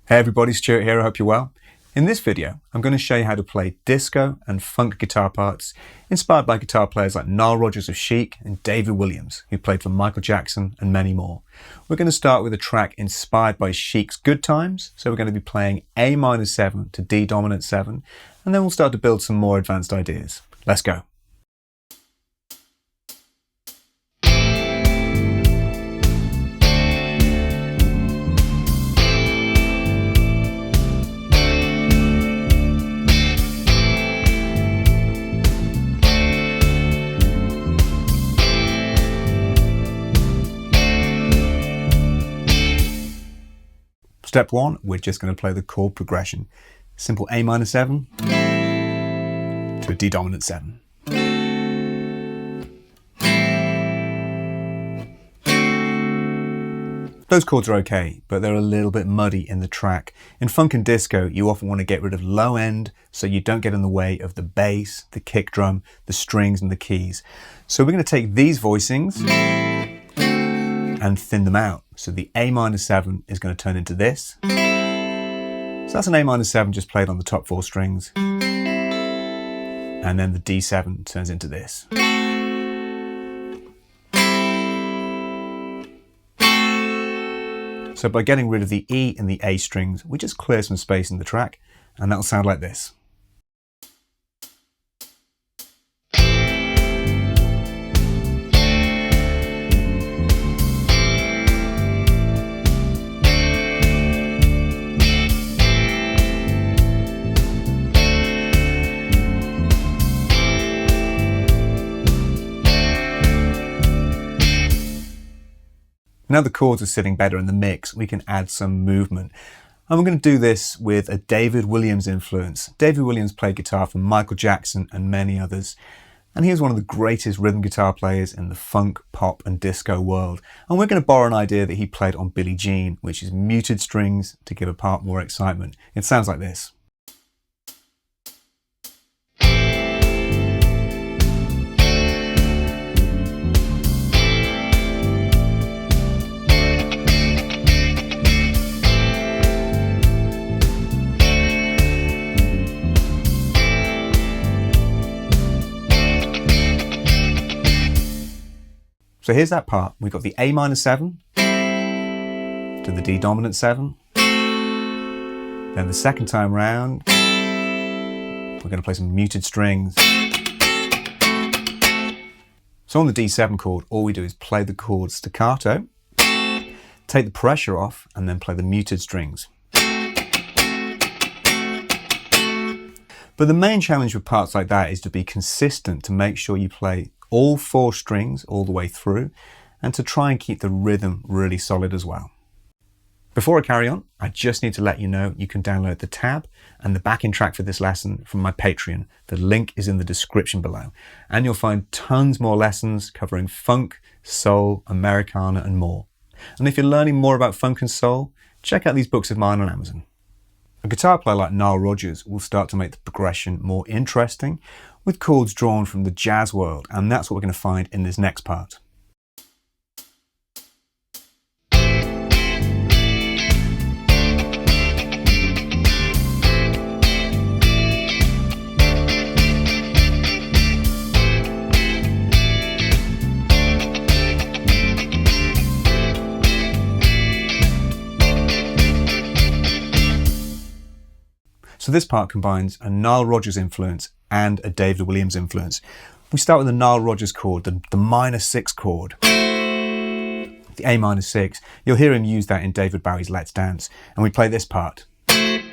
Hey everybody, Stuart here, I hope you're well. In this video, I'm going to show you how to play disco and funk guitar parts inspired by guitar players like Nile Rodgers of Chic and David Williams, who played for Michael Jackson and many more. We're going to start with a track inspired by Chic's Good Times, so we're going to be playing A minor 7 to D dominant 7, and then we'll start to build some more advanced ideas. Let's go. Step 1, we're just going to play the chord progression. Simple A minor 7 to a D dominant 7. Those chords are okay, but they're a little bit muddy in the track. In funk and disco, you often want to get rid of low end so you don't get in the way of the bass, the kick drum, the strings and the keys. So we're going to take these voicings and thin them out. So the A minor 7 is going to turn into this. So that's an A minor 7 just played on the top 4 strings. And then the D7 turns into this. So by getting rid of the E and the A strings, we just clear some space in the track, and that'll sound like this. Now the chords are sitting better in the mix, we can add some movement. And we're going to do this with a David Williams influence. David Williams played guitar for Michael Jackson and many others. And he was one of the greatest rhythm guitar players in the funk, pop and disco world. And we're going to borrow an idea that he played on Billie Jean, which is muted strings to give a part more excitement. It sounds like this. So here's that part. We've got the A minor 7 to the D dominant 7. Then the second time round, we're going to play some muted strings. So on the D7 chord, all we do is play the chord staccato, take the pressure off, and then play the muted strings. But the main challenge with parts like that is to be consistent, to make sure you play all 4 strings all the way through, and to try and keep the rhythm really solid as well. Before I carry on, I just need to let you know you can download the tab and the backing track for this lesson from my Patreon. The link is in the description below, and you'll find tons more lessons covering funk, soul, Americana and more. And if you're learning more about funk and soul, check out these books of mine on Amazon. A guitar player like Nile Rodgers will start to make the progression more interesting with chords drawn from the jazz world, and that's what we're going to find in this next part. So this part combines a Nile Rodgers influence and a David Williams influence. We start with the Nile Rodgers chord, the minor 6 chord, the A minor 6. You'll hear him use that in David Bowie's Let's Dance. And we play this part. And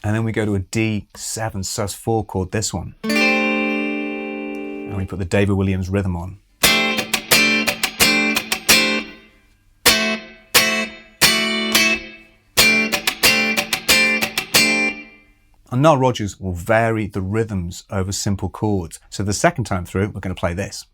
then we go to a D7 sus4 chord, this one. And we put the David Williams rhythm on. And Nile Rodgers will vary the rhythms over simple chords. So the second time through, we're going to play this.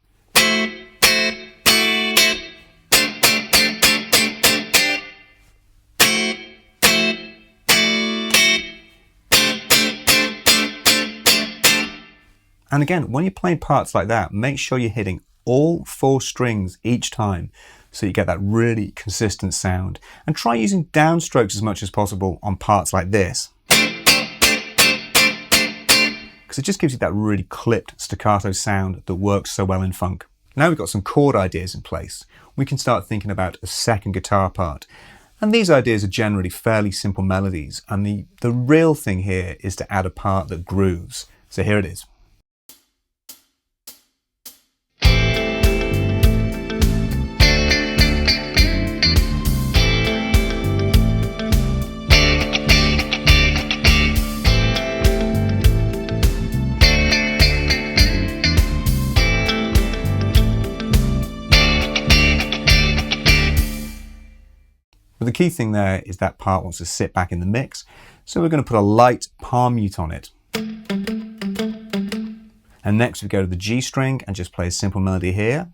And again, when you're playing parts like that, make sure you're hitting all 4 strings each time so you get that really consistent sound. And try using downstrokes as much as possible on parts like this, because it just gives you that really clipped staccato sound that works so well in funk. Now we've got some chord ideas in place, we can start thinking about a second guitar part. And these ideas are generally fairly simple melodies, and the real thing here is to add a part that grooves. So here it is. But the key thing there is that part wants to sit back in the mix, so we're going to put a light palm mute on it. And next we go to the G string and just play a simple melody here.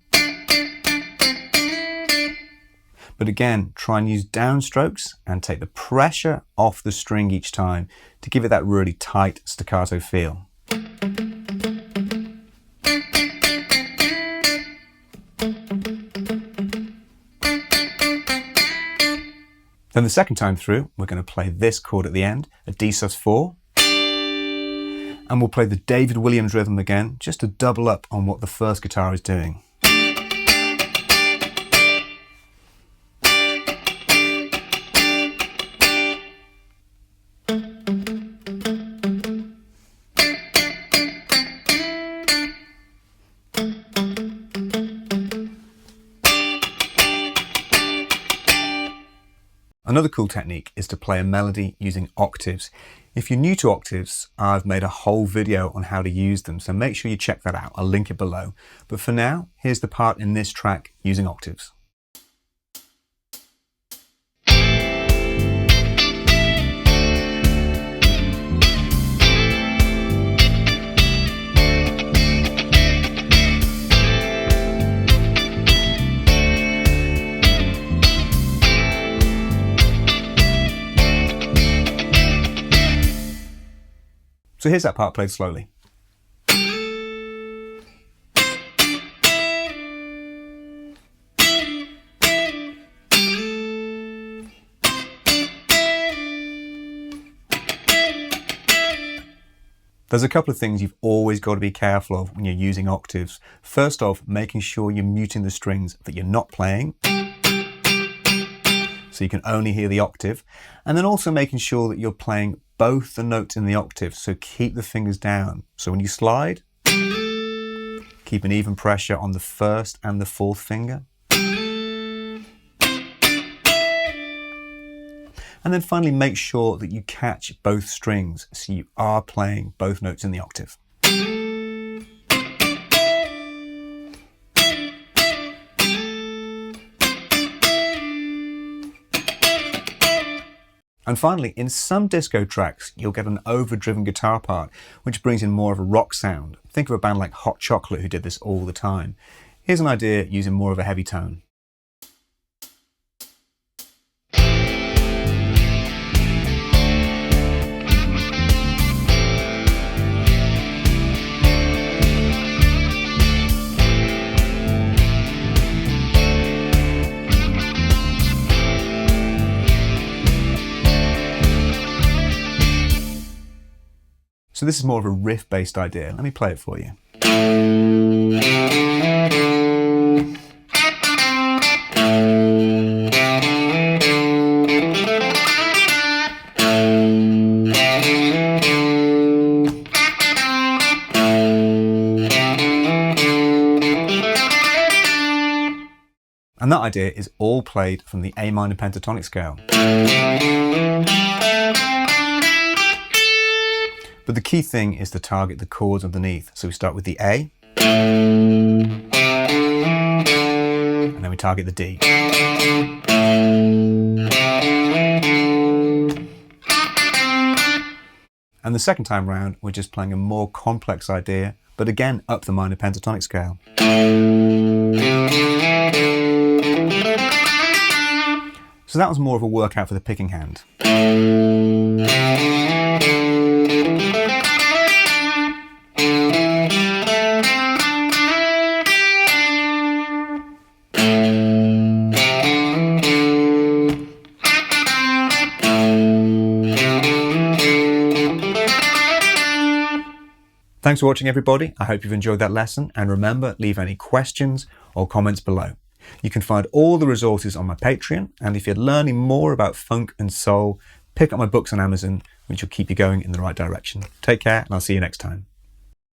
But again, try and use downstrokes and take the pressure off the string each time to give it that really tight staccato feel. Then the second time through, we're going to play this chord at the end, a D sus4. And we'll play the David Williams rhythm again, just to double up on what the first guitar is doing. Another cool technique is to play a melody using octaves. If you're new to octaves, I've made a whole video on how to use them, so make sure you check that out. I'll link it below. But for now, here's the part in this track using octaves. So here's that part played slowly. There's a couple of things you've always got to be careful of when you're using octaves. First off, making sure you're muting the strings that you're not playing, so you can only hear the octave, and then also making sure that you're playing both the notes in the octave, so keep the fingers down. So when you slide, keep an even pressure on the first and the fourth finger. And then finally make sure that you catch both strings, so you are playing both notes in the octave. And finally, in some disco tracks, you'll get an overdriven guitar part, which brings in more of a rock sound. Think of a band like Hot Chocolate who did this all the time. Here's an idea using more of a heavy tone. So this is more of a riff-based idea. Let me play it for you. And that idea is all played from the A minor pentatonic scale. But the key thing is to target the chords underneath. So we start with the A, and then we target the D. And the second time round, we're just playing a more complex idea, but again, up the minor pentatonic scale. So that was more of a workout for the picking hand. Thanks for watching, everybody. I hope you've enjoyed that lesson, and remember, leave any questions or comments below. You can find all the resources on my Patreon, and if you're learning more about funk and soul, pick up my books on Amazon, which will keep you going in the right direction. Take care, and I'll see you next time.